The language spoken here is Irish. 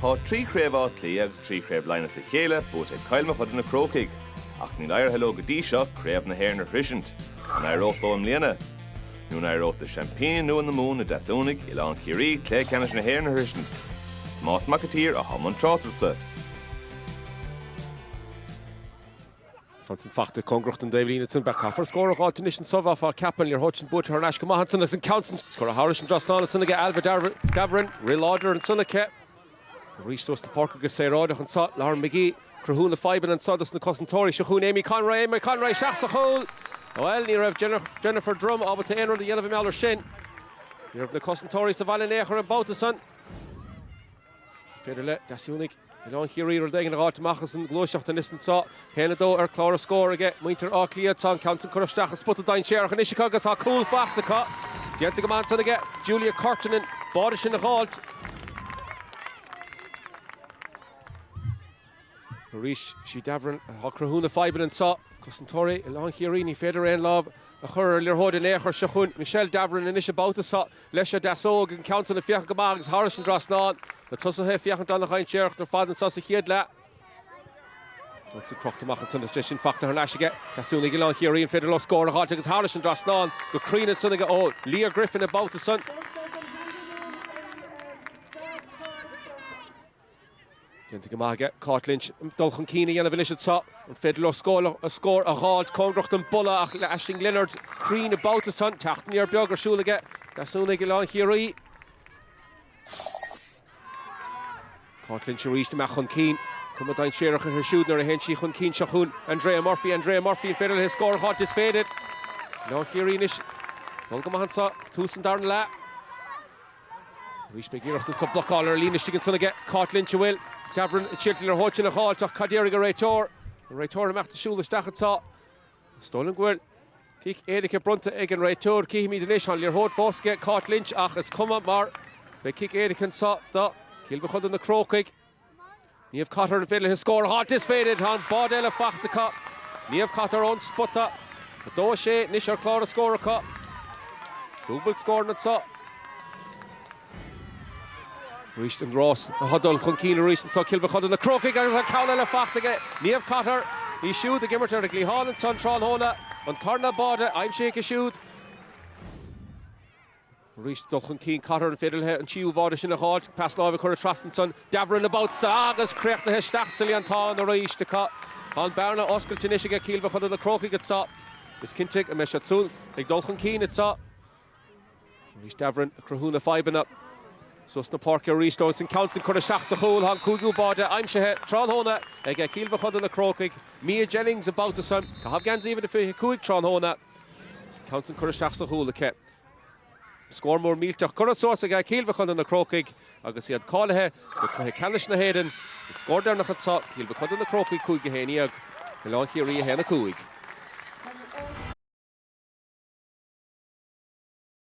Tá trí Craobh agus trí Craobh leine sa chéile bút é cailme chud na Crócaigh, ach ní leir heló go dtí seo Craobh na hair na hrisint, an éireocht ó am líana. Nún éireocht the champagne nu an na mún na Deasumhainigh i lán ciarí clé ceannis na hair na hrisint. Más macatír a haman trátarta. Hansen fachte Congracht and David Ineson back for score of alternation Sova for Kaplan, your Hutchin Butch, her Nash Hansen as in Counson, score a Harish and Drostan, Sunniga Alva Davrin, Real Order and Sunnake. Reached us the Parker Gassay and Sot, Lauren McGee, Craobh and Sodas and the Cosentori, Shahun Amy Conroy, Shafts a hole. Well, near of Jennifer Drum, over to enter the Yellow Miller Shin. Near of the Cosentori, Savannah Necher about the sun. Federle, Deasumhainigh. Elon Hiri or Dagan Rat Machason, Gloshaft and Nissan saw, Henado Clara score again, Winter Clear, Son, Counson Kurstach, Spotted Dine Share, and Ishikagas are cool fact the cut. Gentigaman again, Julia Curtin and Bodish in the halt. Rish, she Davran, Craobh-5 and saw, Cosentori, Elon Hirini, Federer and Love, a her Lirhod and Echer Shahun, Michelle Davran and Ishabauta saw, Lesha Dasog and Council of Fiachamags, Harish and Drosnan. The tussle here, Fiachant on the Hein Sherk, the father and Sassi Hiedla. That's a crock to Machan, the station factor her Nash again. Deasumhainigh along here, Ian Federer score, hard against Harish and Drosnan. The Crean and Sunniga, oh, Leah Griffin about the sun. Gentigamag, caught Lynch, Dulchan Keane, Yana Village at Sop, and Federer score, a halt, Congracht and Bulla, Ashling Leonard, Crean about the sun, Tacht near Bjogger Shulaga. Deasumhainigh along here. Caught Lynch reached Machon Keane. Come on down Sherach her shooting or a hench Chun Keane Shahun. Andrea Murphy and Federer his score hot is faded. Now here Inish. Dulgamahan saw Tucson down la. Reach McGearach and some block all her Lina Shigan son again. Caught Lynch will. Davran Chiltler Hodge in a halt of Kaderiga Raitor. Raitor macht the shoulder stachet saw. Stolen Gwell. Kick Erika Brunta again Raitor. Kihimi Denish on your Hod Foske. Caught Lynch. Ach it's come up more. They kick Erika and saw that. Kilbechud on the Crócaigh. Niamh Cotter and Fiddler his score hot is faded on Baudela Fach the cut. Niamh Cotter on Sputta. Doshe Nishar Clara score a cut. Double score and saw. Reached and Ross. Huddle Kunkina reached and saw Kilbechud on the Crócaigh as a Cowla Fach again. Niamh Cotter. He shoot the Gimmerter the Glihan and Son Tron Hona. On Turna Bauda. I'm shake a shoot. Reached Dulchan Keane, Cotter and Fiddlehead and Chiu Vodish in the halt. Past Lava Curra Trastinson. Davran about Sagas, Crecht the Hestachsili and Tawn the Reach the cut. On Barna, Oscar Tinishiga, Kilbechud of the Crócaigh gets up. This Kintig and Meshatsul. Like Dulchan Keane, it's up. Reached Davran, Craobh-5 and up. Susna Parker, reached Owen Counts and Curra Shachs the hole. Han Kugu Bada, I'm Shahet, Tron Hona. Again, Kilbechud of the Crócaigh. Mia Jennings about the sun. Kahavgans even if he Kuig Tron Hona. Counts and Curra Shachs the hole, the cap. Score more Miltach Curra Source again, Kilbechud on the Crócaigh. Agus he had Calahe, but Canish na Hayden. Scored down the Hatzot, Kilbechud on the Crócaigh, Kuig Haniag. Along here, Hena Kuig.